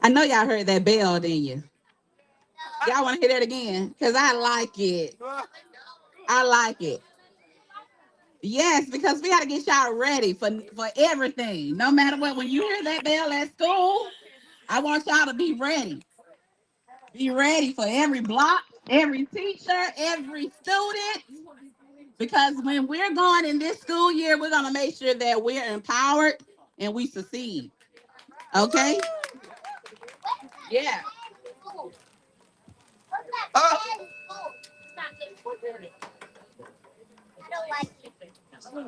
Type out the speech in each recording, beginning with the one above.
I know y'all heard that bell, didn't you? Y'all want to hear that again? Because I like it. I like it. Yes, because we got to get y'all ready for everything. No matter what, when you hear that bell at school, I want y'all to be ready. Be ready for every block, every teacher, every student. Because when we're going in this school year, we're going to make sure that we're empowered and we succeed. Okay? Yeah.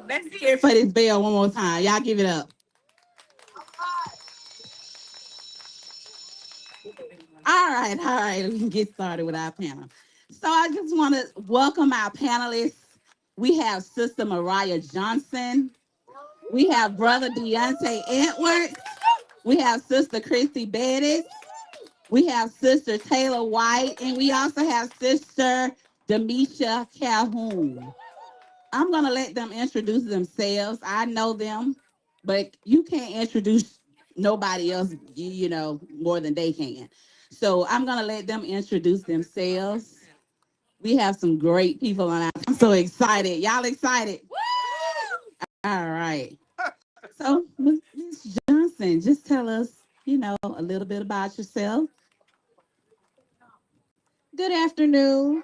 Let's hear it for this bell one more time. Y'all give it up. All right. We can get started with our panel. So I just want to welcome our panelists. We have Sister Mariah Johnson. We have Brother Deontay Edwards. We have Sister Christy Bettis. We have Sister Taylor White. And we also have Sister Demisha Calhoun. I'm going to let them introduce themselves. I know them, but you can't introduce nobody else, more than they can. So I'm going to let them introduce themselves. We have some great people on our. I'm so excited. Y'all excited? All right. So, Ms. Johnson, just tell us, a little bit about yourself. Good afternoon.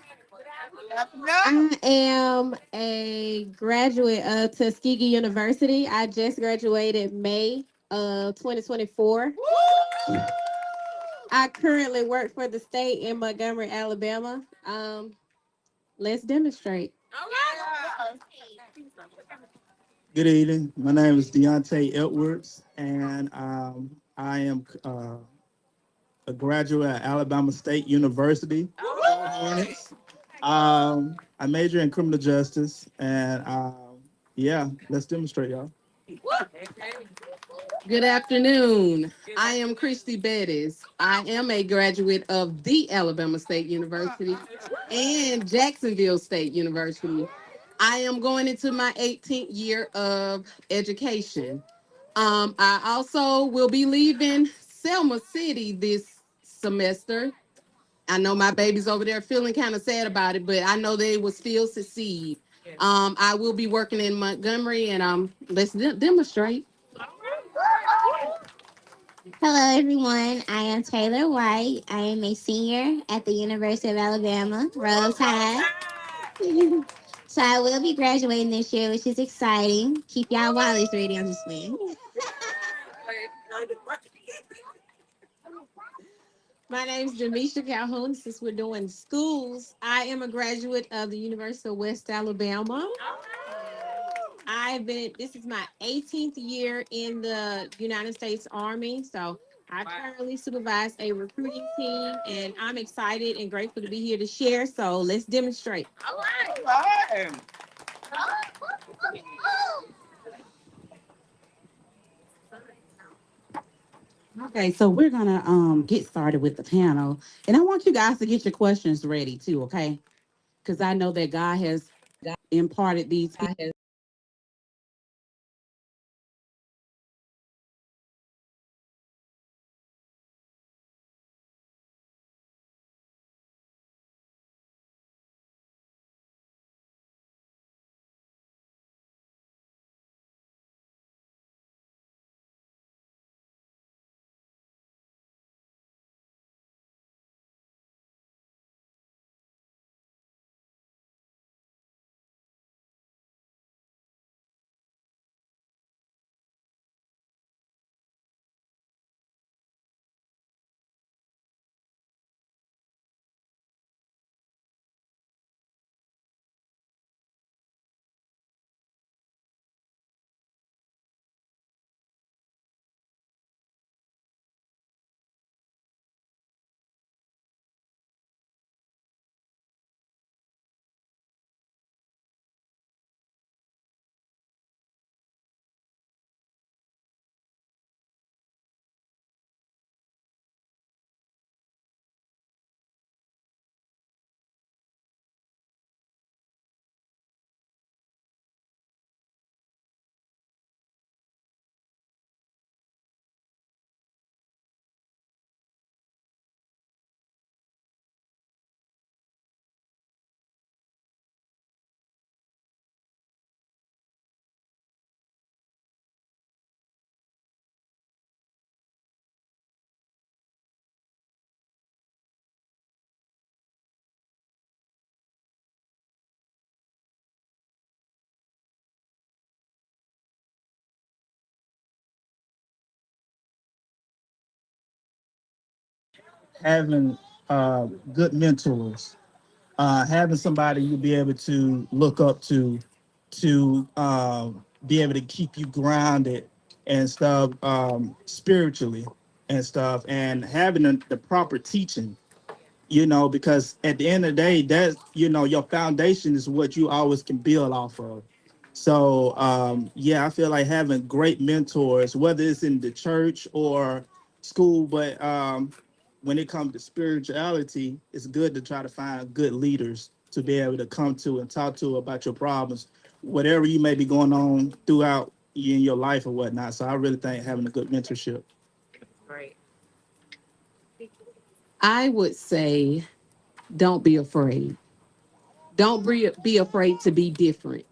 I am a graduate of Tuskegee University. I just graduated May of 2024. I currently work for the state in Montgomery, Alabama. Let's demonstrate. Good evening. My name is Deontay Edwards, and I am a graduate at Alabama State University. I major in criminal justice, and yeah, let's demonstrate, y'all. Good afternoon. I am Christy Bettis. I am a graduate of the Alabama State University and Jacksonville State University. I am going into my 18th year of education. I also will be leaving Selma City this semester. I know my baby's over there feeling kind of sad about it, but I know they will still succeed. I will be working in Montgomery, and let's demonstrate. Hello, everyone. I am Taylor White. I am a senior at the University of Alabama, Rose High. So I will be graduating this year, which is exciting. Keep y'all wallets ready. I'm just playing. My name is Demisha Calhoun. Since we're doing schools, I am a graduate of the University of West Alabama. This is my 18th year in the United States Army. So I currently supervise a recruiting team, and I'm excited and grateful to be here to share. So let's demonstrate. Okay, so we're gonna get started with the panel, and I want you guys to get your questions ready too, okay? Because I know that God has imparted these having good mentors, having somebody you'll be able to look up to be able to keep you grounded and stuff, spiritually and stuff, and having the proper teaching, because at the end of the day, that's, your foundation is what you always can build off of. So yeah, I feel like having great mentors, whether it's in the church or school, but when it comes to spirituality, it's good to try to find good leaders to be able to come to and talk to about your problems, whatever you may be going on throughout in your life or whatnot. So I really think having a good mentorship. I would say don't be afraid. Don't be afraid to be different.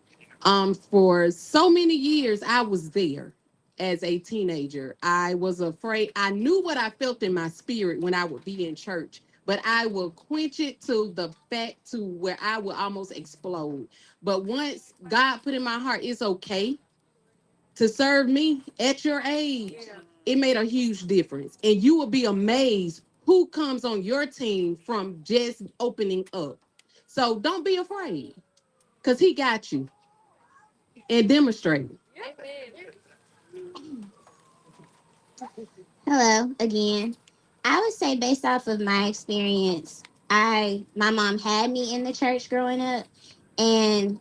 For so many years, I was there as a teenager. I was afraid. I knew what I felt in my spirit when I would be in church, but I would quench it to the fact to where I would almost explode. But once God put in my heart, it's okay to serve me at your age, it made a huge difference. And you will be amazed who comes on your team from just opening up. So don't be afraid because he got you and demonstrate. Hello again. I would say based off of my experience, my mom had me in the church growing up, and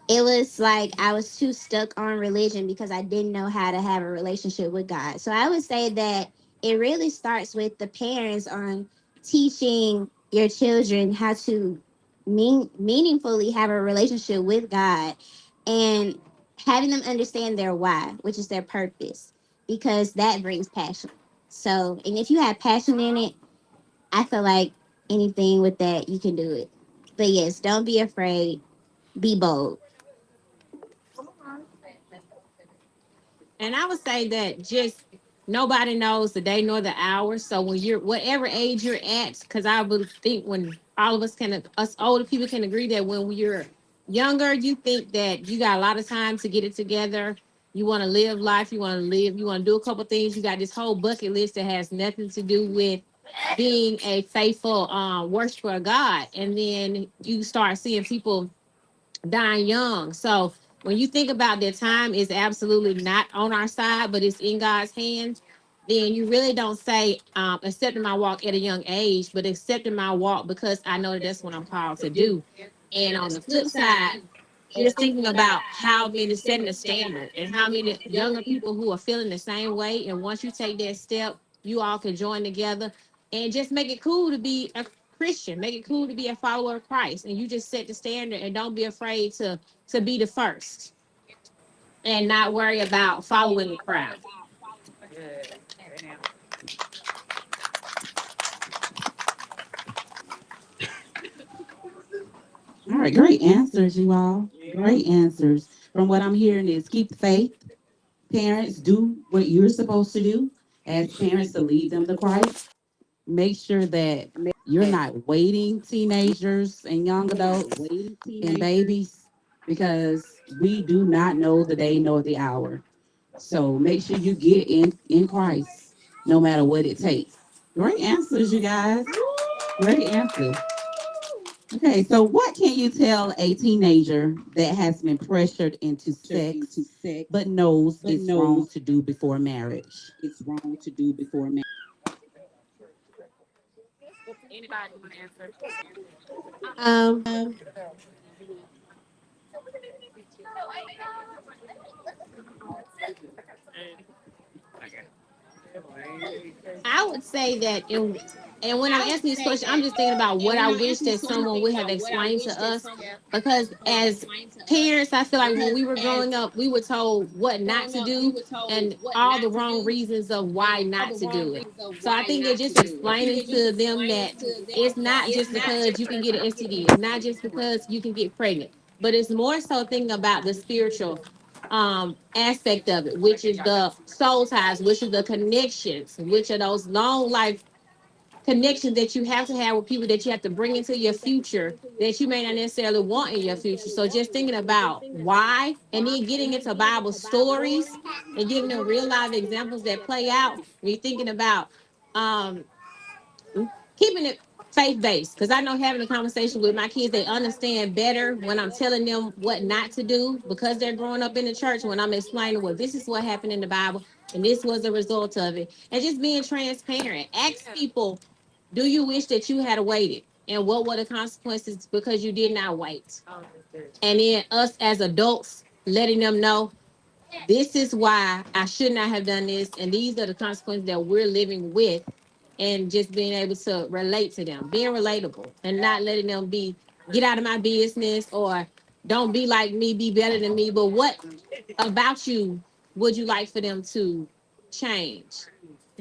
it was like I was too stuck on religion because I didn't know how to have a relationship with God. So I would say that it really starts with the parents on teaching your children how to meaningfully have a relationship with God, and having them understand their why, which is their purpose, because that brings passion. So, and if you have passion in it, I feel like anything with that, you can do it. But yes, don't be afraid, be bold. And I would say that just nobody knows the day nor the hour. So when you're whatever age you're at, because I would think when all of us us older people can agree that when you're younger, you think that you got a lot of time to get it together. You want to live life. You want to do a couple things. You got this whole bucket list that has nothing to do with being a faithful worshiper of God. And then you start seeing people dying young. So when you think about that time is absolutely not on our side, but it's in God's hands, then you really don't say, accepting my walk at a young age, but accepting my walk because I know that that's what I'm called to do. And on the flip side, just thinking about how many setting the standard and how many younger people who are feeling the same way. And once you take that step, you all can join together and just make it cool to be a Christian, make it cool to be a follower of Christ. And you just set the standard and don't be afraid to be the first and not worry about following the crowd. All right, great answers, you all. Great answers. From what I'm hearing is keep the faith. Parents, do what you're supposed to do as parents to lead them to Christ. Make sure that you're not waiting teenagers and young adults and babies, because we do not know the day nor the hour. So make sure you get in Christ, no matter what it takes. Great answers, you guys. Great answers. Okay, so what can you tell a teenager that has been pressured into sex but knows it's wrong to do before marriage? Anybody want to answer? Um, I would say that and when I'm asking this question, I'm just thinking about what I wish that someone would have explained to us. Because as parents, I feel like when we were growing up, we were told what not to do and all the wrong reasons of why not to do it. So I think that just explaining to them that it's not just because you can get an STD, it's not just because you can get pregnant, but it's more so thinking about the spiritual aspect of it, which is the soul ties, which is the connections, which are those long life connections that you have to have with people that you have to bring into your future that you may not necessarily want in your future. So just thinking about why and then getting into Bible stories and giving them real life examples that play out. When you're thinking about um keeping it faith based, because I know having a conversation with my kids, they understand better when I'm telling them what not to do because they're growing up in the church. When I'm explaining, well, this is what happened in the Bible and this was the result of it, and just being transparent. Ask people, do you wish that you had waited, and what were the consequences because you did not wait? And then us as adults letting them know, this is why I should not have done this, and these are the consequences that we're living with, and just being able to relate to them, being relatable, and not letting them be get out of my business, or don't be like me, be better than me. But what about you would you like for them to change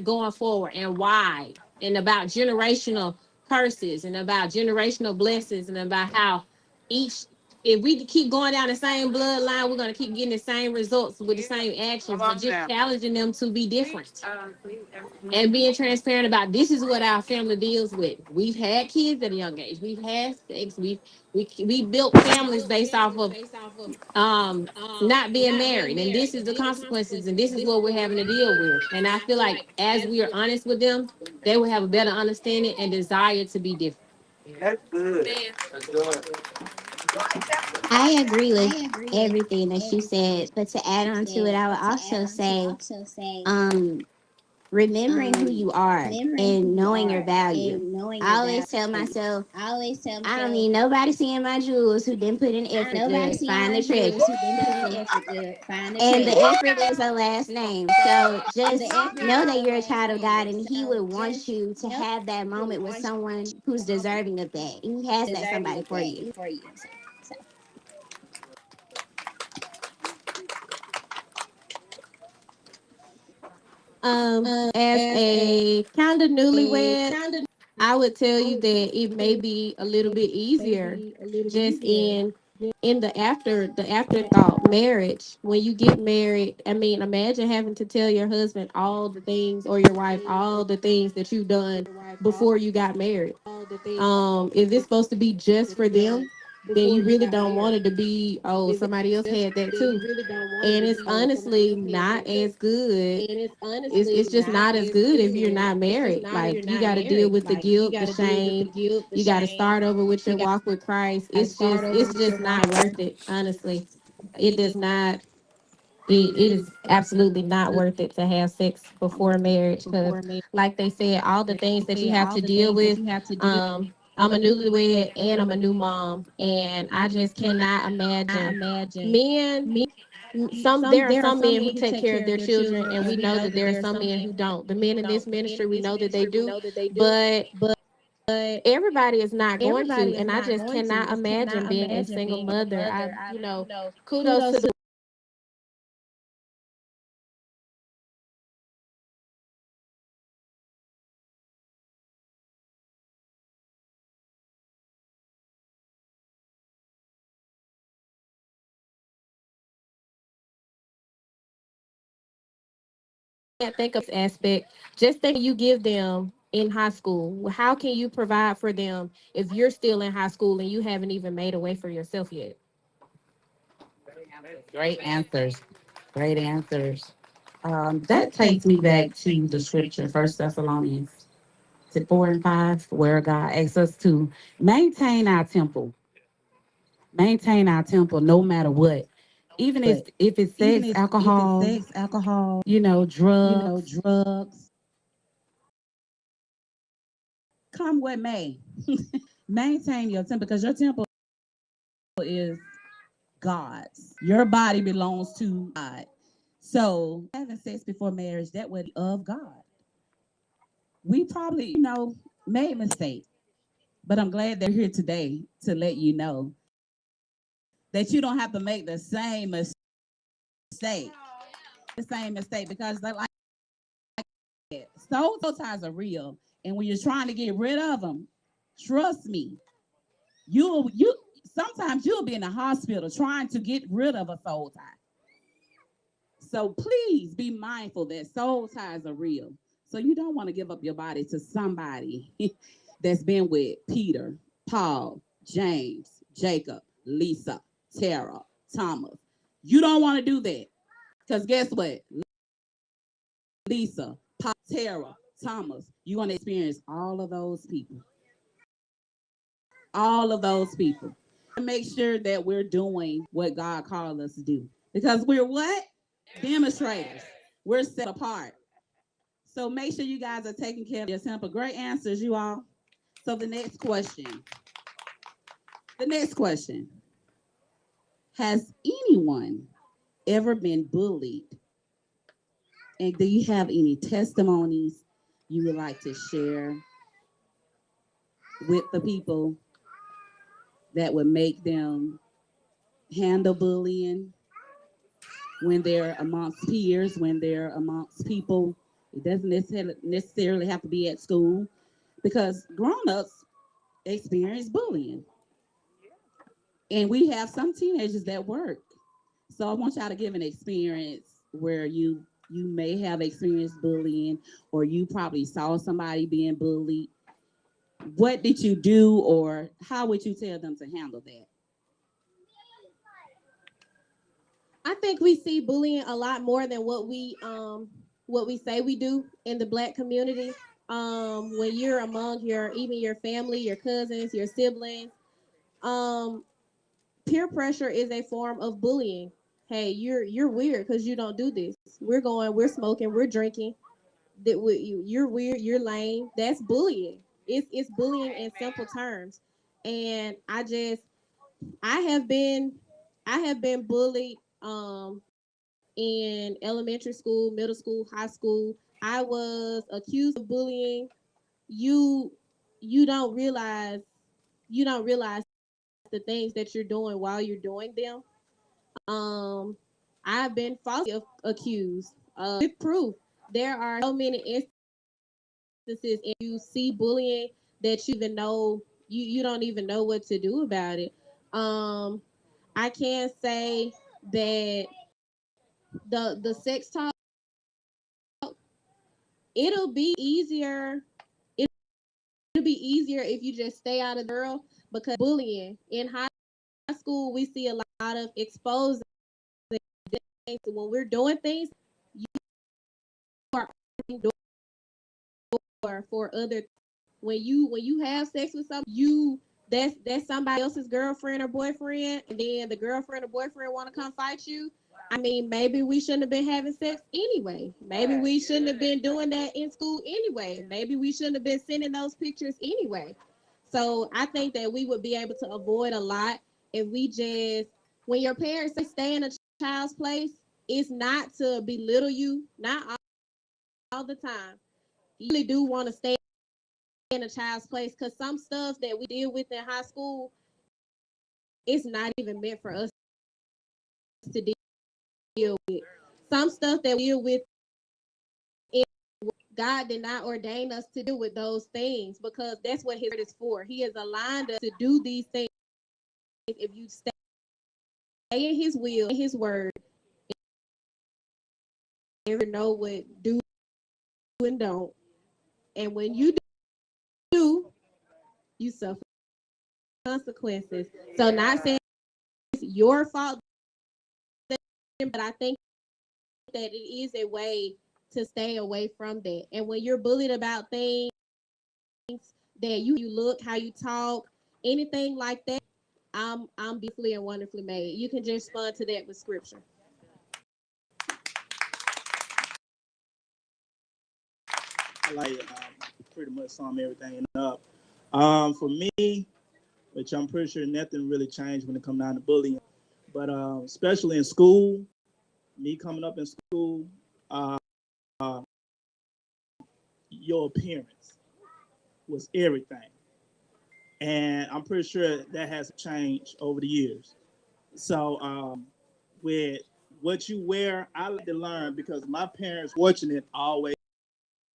going forward, and why? And about generational curses, and about generational blessings, and about how each, if we keep going down the same bloodline, we're going to keep getting the same results with the same actions, but just challenging them to be different and being transparent about, this is what our family deals with. We've had kids at a young age. We've had sex. We built families based off of not being married, and this is the consequences, and this is what we're having to deal with. And I feel like as we are honest with them, they will have a better understanding and desire to be different. That's good. That's good. I agree with everything that you said, but to add on to it, I would also say, um, remembering who you are and knowing your value. I always tell myself, I don't need nobody seeing my jewels who didn't put in effort to find the treasure. And the effort is a last name. So just know that you're a child of God, and He would want you to have that moment with someone who's deserving of that. He has that somebody for you. As a kind of newlywed, I would tell you that it may be a little bit easier just in the afterthought marriage. When you get married, I mean, imagine having to tell your husband all the things, or your wife all the things that you've done before you got married. Is this supposed to be just for them? Then you really don't want it to be, oh, somebody else had that too. And it's honestly not as good. It's just not as good if you're not married. Like, you got to deal with the guilt, the shame. You got to start over with your walk with Christ. It's just not worth it. Honestly, it does not. It is absolutely not worth it to have sex before marriage, because, like they said, all the things that you have to deal with. I'm a newlywed and I'm a new mom, and I just cannot imagine men. There are some men who take care of their children, and we know that there are some men who don't. The men in this ministry, we know that they do, but everybody is not going to. And I just cannot imagine being a single mother. Kudos to the can't think of aspect. Just think, you give them in high school. How can you provide for them if you're still in high school and you haven't even made a way for yourself yet? Great answers. Great answers. That takes me back to the scripture, First Thessalonians 4 and 5, where God asks us to maintain our temple, no matter what. Even if it's sex, alcohol, drugs, come what may. Maintain your temple, because your temple is God's. Your body belongs to God. So having sex before marriage, that would be of God. We probably, made mistakes, but I'm glad they're here today to let you know that you don't have to make the same mistake. Because they like it. Soul ties are real, and when you're trying to get rid of them, trust me, you sometimes you'll be in the hospital trying to get rid of a soul tie. So please be mindful that soul ties are real. So you don't want to give up your body to somebody that's been with Peter, Paul, James, Jacob, Lisa, Tara, Thomas. You don't want to do that. Because guess what? Lisa, Paul, Tara, Thomas, you're going to experience all of those people. All of those people. Make sure that we're doing what God called us to do. Because we're what? Demonstrators. We're set apart. So make sure you guys are taking care of your temper. Great answers, you all. So the next question. Has anyone ever been bullied? And do you have any testimonies you would like to share with the people that would make them handle bullying when they're amongst peers, when they're amongst people? It doesn't necessarily have to be at school, because grown-ups experience bullying. And we have some teenagers that work. So I want y'all to give an experience where you may have experienced bullying, or you probably saw somebody being bullied. What did you do, or how would you tell them to handle that? I think we see bullying a lot more than what we say we do in the Black community. When you're among even your family, your cousins, your siblings, peer pressure is a form of bullying. Hey, you're weird because you don't do this. We're smoking, we're drinking. You're weird, you're lame. That's bullying. It's bullying in simple terms. And I have been bullied in elementary school, middle school, high school. I was accused of bullying. You don't realize the things that you're doing while you're doing them. I've been falsely accused with proof. There are so many instances, and you see bullying that you even know you don't even know what to do about it. I can say that the sex talk, it'll be easier. It'll be easier if you just stay out of the girl, because bullying in high school, we see a lot of exposing. When we're doing things, you are opening door for other. When you have sex with somebody, that's somebody else's girlfriend or boyfriend, and then the girlfriend or boyfriend want to come fight you. I mean, maybe we shouldn't have been having sex anyway. Maybe we shouldn't have been doing that in school anyway. Maybe we shouldn't have been sending those pictures anyway. So I think that we would be able to avoid a lot if we just, when your parents say stay in a child's place, it's not to belittle you, not all the time. You really do want to stay in a child's place, because some stuff that we deal with in high school, it's not even meant for us to deal with. Some stuff that we deal with, God did not ordain us to deal with those things, because that's what His word is for. He has aligned us to do these things. If you stay in His will, in His word, you never know what do and don't. And when you do, you suffer consequences. So not saying it's your fault, but I think that it is a way to stay away from that. And when you're bullied about things that you look, how you talk, anything like that, I'm beautifully and wonderfully made. You can just respond to that with scripture. I like pretty much sum everything up. For me, which I'm pretty sure nothing really changed when it comes down to bullying, but especially in school, me coming up in school, your appearance was everything. And I'm pretty sure that has changed over the years. So with what you wear, I like to learn, because my parents fortunate always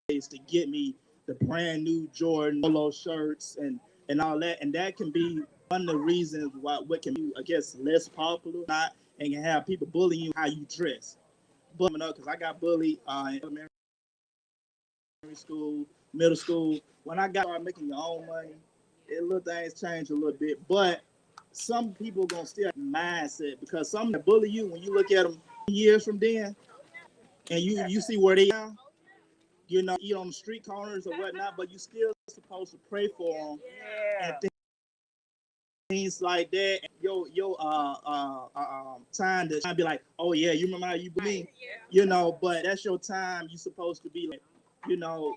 to get me the brand new Jordan polo shirts and all that. And that can be one of the reasons why what can be, I guess, less popular, not, and can have people bullying you how you dress. But because I got bullied in elementary school, middle school. When I got started making your own money, little things changed a little bit. But some people gonna still have mindset, because some that bully you, when you look at them years from then, and you see where they are, eat on the street corners or whatnot, but you still supposed to pray for them and things like that. Your time to be like, oh yeah, you remember how you believe, but that's your time. You supposed to be like,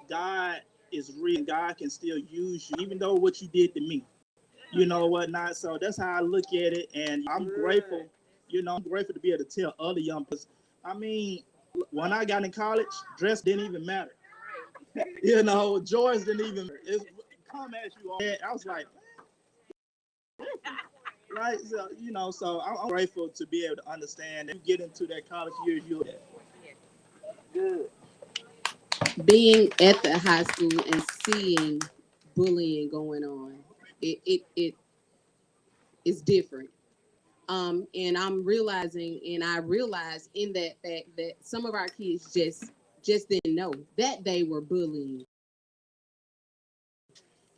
God is real and God can still use you, even though what you did to me, whatnot. So that's how I look at it, and I'm grateful. I'm grateful to be able to tell other young people. I mean, when I got in college, dress didn't even matter. Joys didn't even matter. It's come as you are. I was like, right? So, so I'm grateful to be able to understand and get into that college years. Good. Being at the high school and seeing bullying going on, it is different. And I'm realizing, and I realized in that fact that some of our kids just didn't know that they were bullying,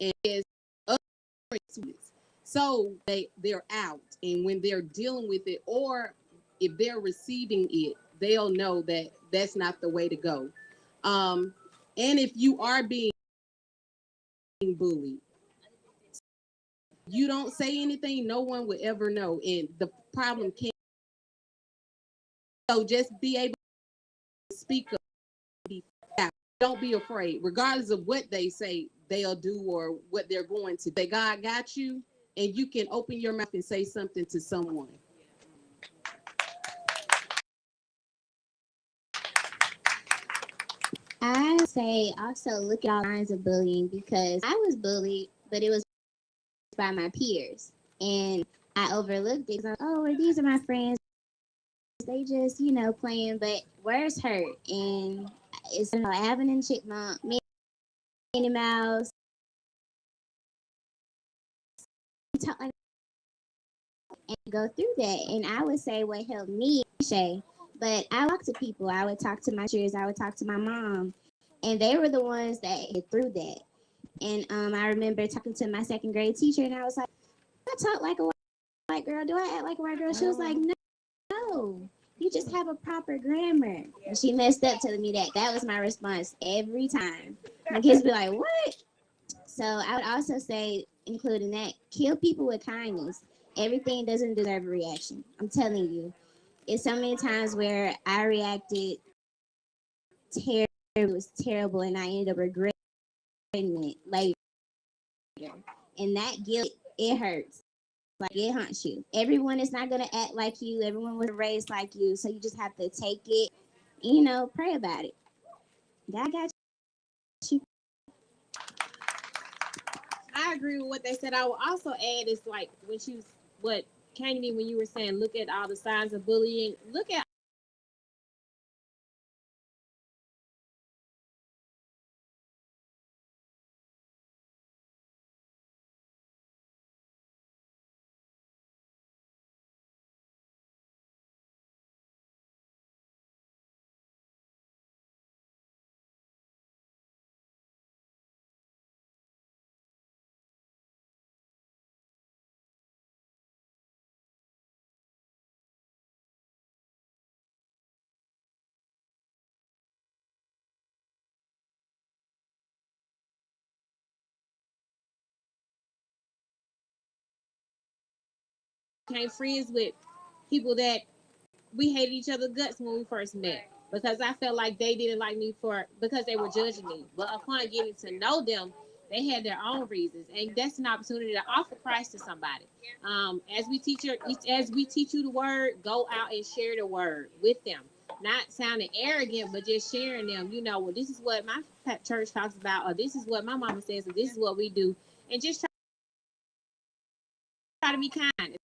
and as other students, so they're out, and when they're dealing with it, or if they're receiving it, they'll know that that's not the way to go. And if you are being bullied, you don't say anything, no one will ever know, and the problem can't. So just be able to speak up. Don't be afraid, regardless of what they say they'll do or what they're going to. Say God got you, and you can open your mouth and say something to someone. I say also look at all lines of bullying, because I was bullied, but it was by my peers, and I overlooked it. Oh, well, these are my friends. They just, playing, but words hurt, and it's Alvin and Chipmunk, Minnie Mouse, talk like and go through that. And I would say what helped me, Shay, but I talk to people. I would talk to my teachers. I would talk to my mom, and they were the ones that get through that. And I remember talking to my second grade teacher, and I was like, I talk like a white girl. Do I act like a white girl? She was like, no, you just have a proper grammar. And she messed up telling me that. That was my response every time. My kids be like, what? So I would also say, including that, kill people with kindness. Everything doesn't deserve a reaction. I'm telling you. It's so many times where I reacted terrible. It was terrible, and I ended up regretting it later. And that guilt, it hurts. Like, it haunts you. Everyone is not going to act like you. Everyone was raised like you. So you just have to take it, pray about it. God got you. I agree with what they said. I will also add is like what came to me when you were saying look at all the signs of bullying. Look at became friends with people that we hated each other guts when we first met, because I felt like they didn't like me because they were judging me. But upon getting to know them, they had their own reasons, and that's an opportunity to offer Christ to somebody. As we teach you the word, go out and share the word with them. Not sounding arrogant, but just sharing them. Well, this is what my church talks about, or this is what my mama says, or this is what we do, and just try to be kind.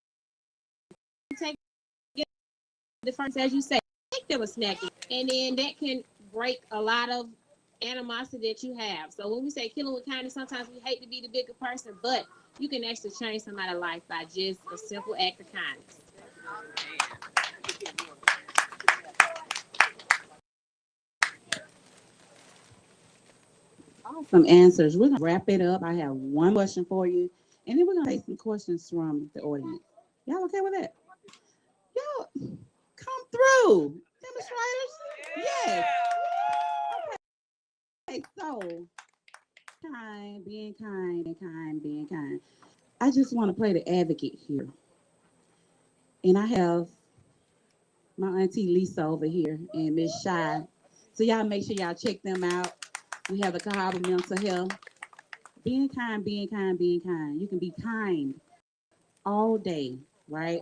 Take the first, as you say, make them a snack, and then that can break a lot of animosity that you have. So when we say killing with kindness, sometimes we hate to be the bigger person, but you can actually change somebody's life by just a simple act of kindness. Awesome answers. We're gonna wrap it up. I have one question for you, and then we're gonna take some questions from the audience. Y'all okay with that? Y'all come through, demonstrators. Yes. right, so kind, being kind, and kind, being kind. I just want to play the advocate here. And I have my auntie Lisa over here and Miss Shy. So y'all make sure y'all check them out. We have the Cahaba Mental Health. Being kind, being kind, being kind. You can be kind all day, right?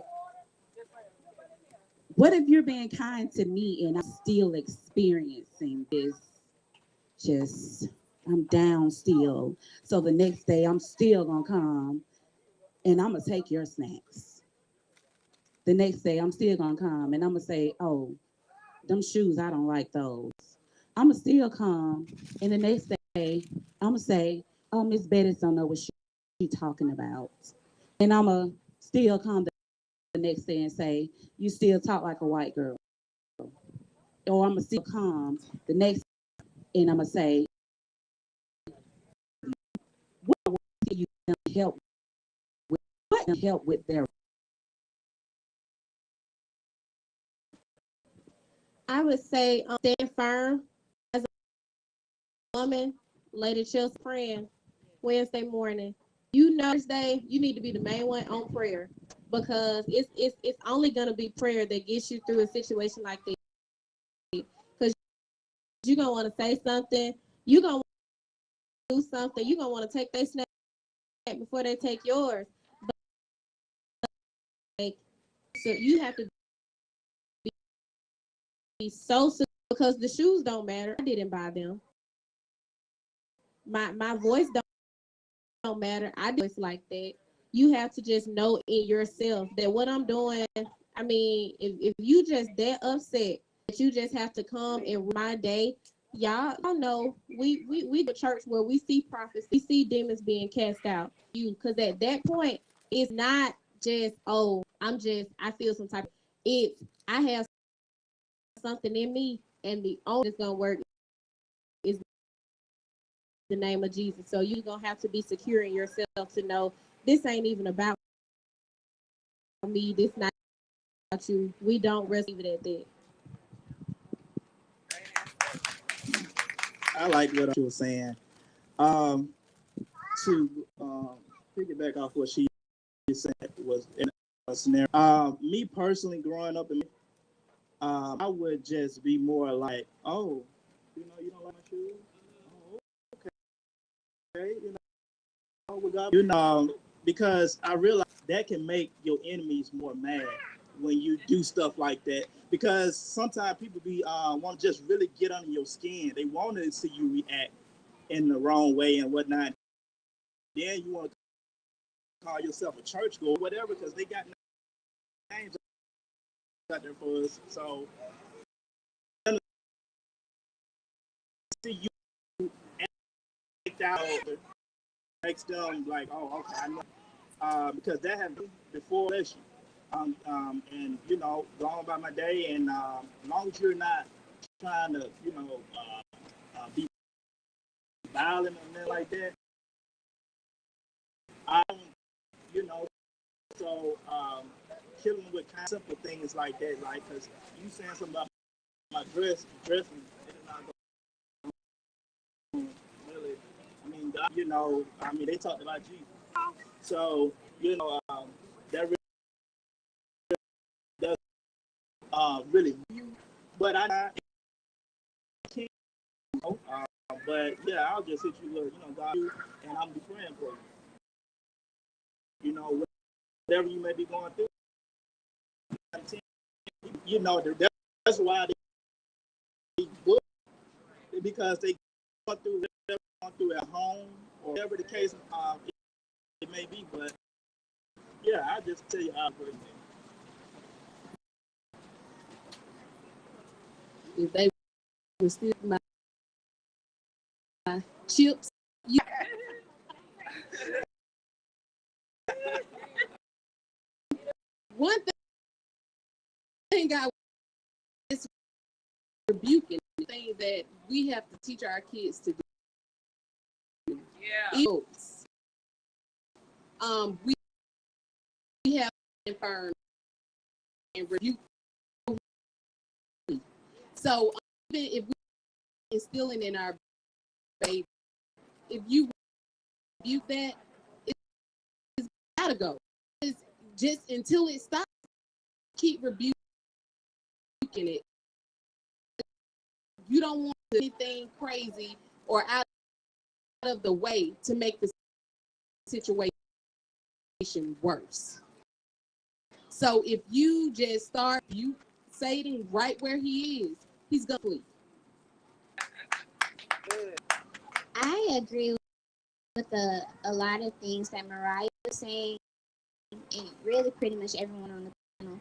What if you're being kind to me and I'm still experiencing this? Just, I'm down still. So the next day, I'm still gonna come and I'm gonna take your snacks. The next day, I'm still gonna come and I'm gonna say, oh, them shoes, I don't like those. I'm gonna still come and the next day, I'm gonna say, oh, Miss Bettis don't know what she talking about. And I'm gonna still come the next day and say, you still talk like a white girl. Or I'm gonna still come the next and I'm gonna say, what can you help with? What can help with their? I would say stand firm as a woman, Lady Chelsea praying Wednesday morning. You know, Thursday, you need to be the main one on prayer because it's only gonna be prayer that gets you through a situation like this. Because you're gonna want to say something, you're gonna do something, you're gonna want to take their snack before they take yours. But, so you have to be so because the shoes don't matter. I didn't buy them. My voice don't matter. I do voice like that. You have to just know in yourself that what I'm doing. I mean, if you just that upset that you just have to come and my day, y'all know we the church where we see prophets, we see demons being cast out. You because at that point it's not just I feel some type of if I have something in me and the only that's gonna work is the name of Jesus. So you're gonna have to be secure in yourself to know this ain't even about me, this not about you. We don't receive it at that. I like what she was saying. Um, to piggyback off what she said was in a scenario. Me personally, growing up, I would just be more like, oh, you don't like my shoes? Oh, okay, because I realize that can make your enemies more mad when you do stuff like that. Because sometimes people want to just really get under your skin. They want to see you react in the wrong way and whatnot. Then you want to call yourself a church goer, whatever, because they got names out there for us. So see you act out makes them like, oh, okay, I know. Because that happened before election. And going about my day, and as long as you're not trying to, be violent and nothing like that, I don't, you know, so killing with kind of simple things like that, like, because you saying something about my dressing, it's not going to really, I mean, God, they talked about Jesus. So, that really does really, but I can't, but yeah, I'll just hit you with, God, and I'll be praying for you. Whatever you may be going through, that's why they book, because they going through at home or whatever the case it may be. But yeah, I just tell you how it works. If they were still my chips, you one thing I is rebuking the thing that we have to teach our kids to do. Yeah. We have infirm and rebuke. So even if we instilling in our baby. If you rebuke that, it's gotta go. It's just until it stops, keep rebuking it. You don't want anything crazy or out of the way to make the situation worse. So if you just start you Satan right where he is, he's gonna flee. I agree with a lot of things that Mariah was saying, and really pretty much everyone on the panel.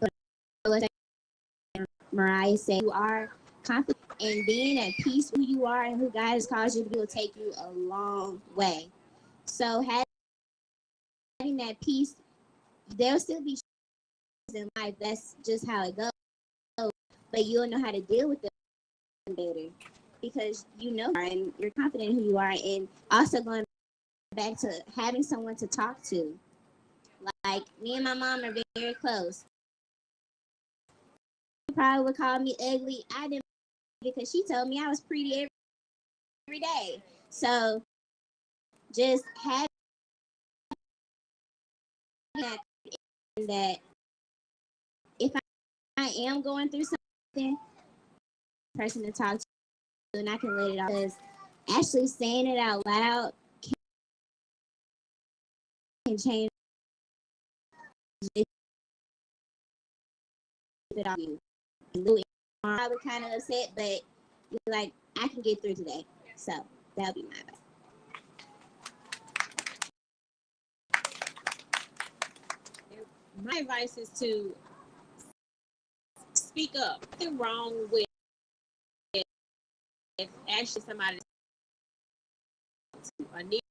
But Mariah said, you are confident, and being at peace with who you are and who God has caused you to be will take you a long way. So having that peace, there'll still be in life. That's just how it goes. But you'll know how to deal with them better because you know and you're confident in who you are. And also going back to having someone to talk to. Like me and my mom are very close. She probably would call me ugly. I didn't because she told me I was pretty every day. So just having that if I am going through something, person to talk to, and I can let it out. Because actually saying it out loud can change it on you. I was kind of upset, but you're like, I can get through today. So that'll be my advice. My advice is to speak up. Nothing wrong with if actually somebody or needed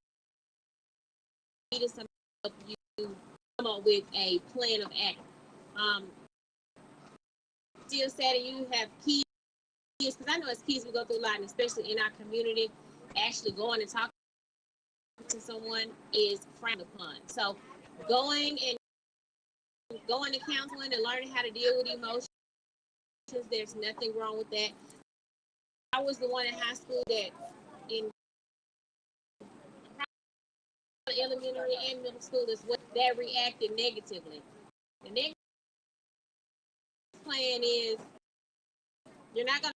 some help, you come up with a plan of action. Still sad that you have kids, because I know as kids we go through a lot, and especially in our community, actually going and talking to someone is frowned upon. So going to counseling and learning how to deal with emotions, there's nothing wrong with that. I was the one in high school that in elementary and middle school as well that reacted negatively. The next plan is you're not going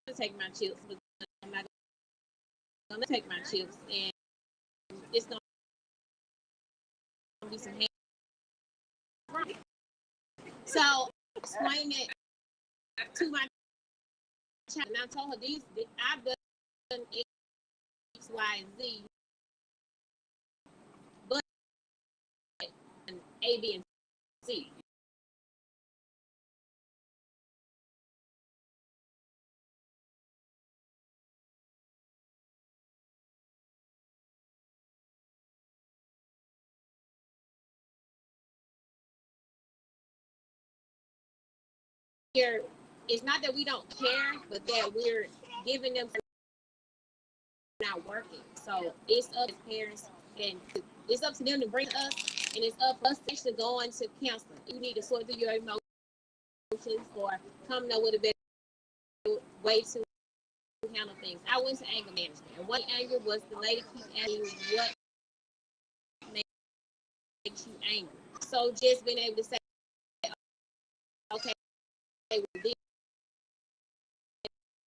to take my chips, but I'm not going to take my chips, and it's going to be some hate. So explain it to my child, and I told her these I've done X, Y, and Z, but A, B, and C. Here, it's not that we don't care, but that we're giving them not working. So it's up to parents, and it's up to them to bring us, and it's up us to actually go into counseling. You need to sort through your emotions or come up with a better way to handle things. I went to anger management, and one anger was the lady keep asking me what makes you angry. So just being able to say, okay, well, this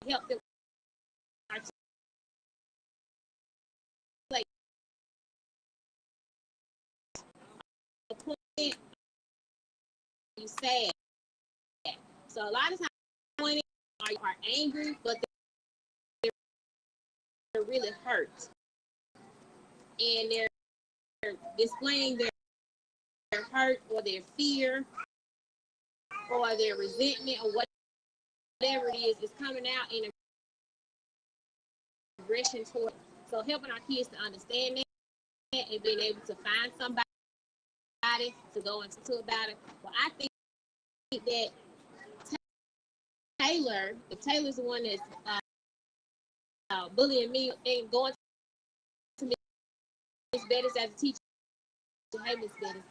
help them articulate the point you said. So a lot of times are angry, but they're really hurt, and they're displaying their hurt or their fear or their resentment or whatever it is coming out in aggression toward. So helping our kids to understand that and being able to find somebody to go into about it. Well, I think that if Taylor's the one that's bullying me and going to Miss Bettis as a teacher, hey Miss Bettis,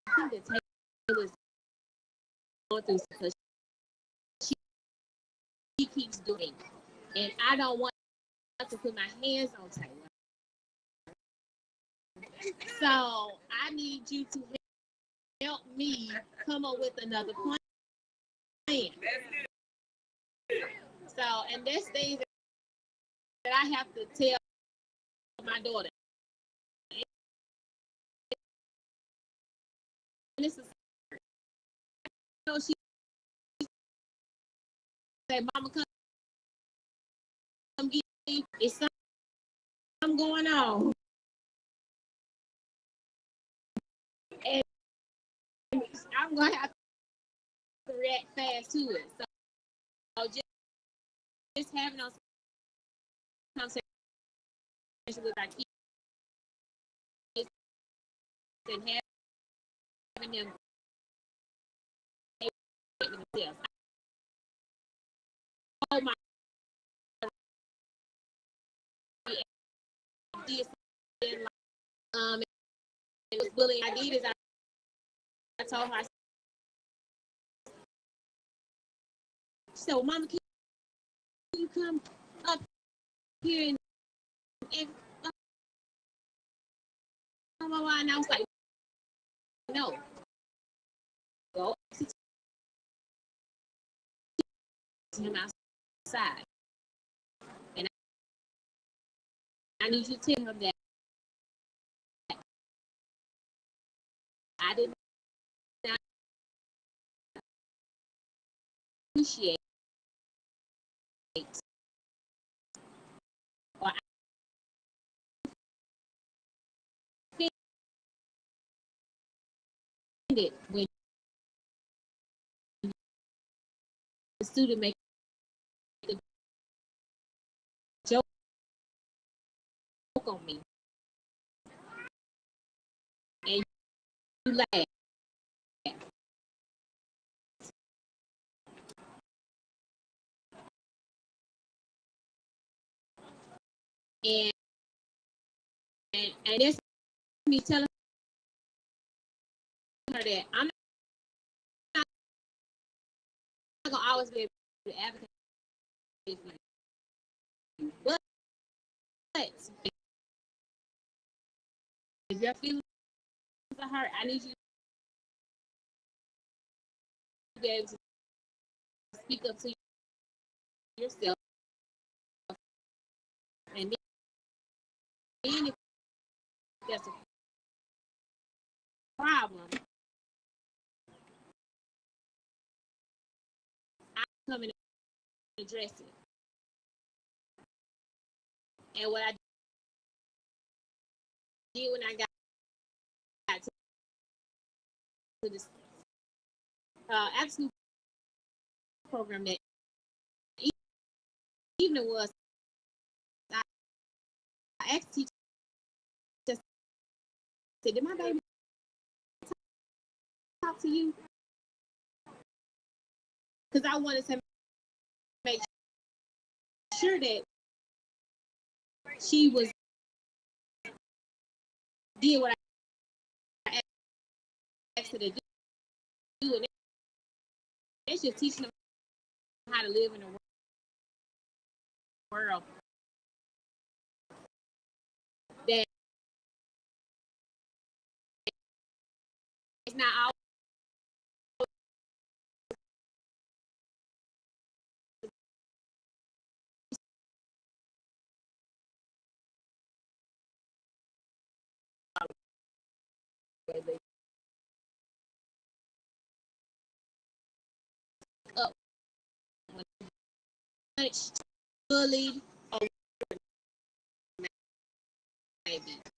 I think that Taylor's going through because keeps doing, and I don't want to put my hands on Taylor. So I need you to help me come up with another plan. So, and there's things that I have to tell my daughter. And this is, you know, she said, "Mama, come get me. It's something going on." And I'm gonna have to react fast to it. So just having those conversations with our kids and having them themselves. I told my this and it was bullying. I did is I told her. She said, "Well, Mama, can you come up here and blah, blah, blah." And I was like, "No, go to him outside, and I need you to tell him that I did not appreciate or I offended when the student makes a joke on me and you laugh." And that's me telling her that I'm not gonna always be able to advocate for you, but if your feelings are hurt, I need you to be able to speak up to yourself, and then if there's a problem, I come and address it. And what I did when I got to this after school program that evening was, I asked the teacher, just said, "Did my baby talk to you?" Because I wanted to make sure that she was did what I asked her to do, and that's just teaching them how to live in the world that it's not all up when punched, bullied, or maybe.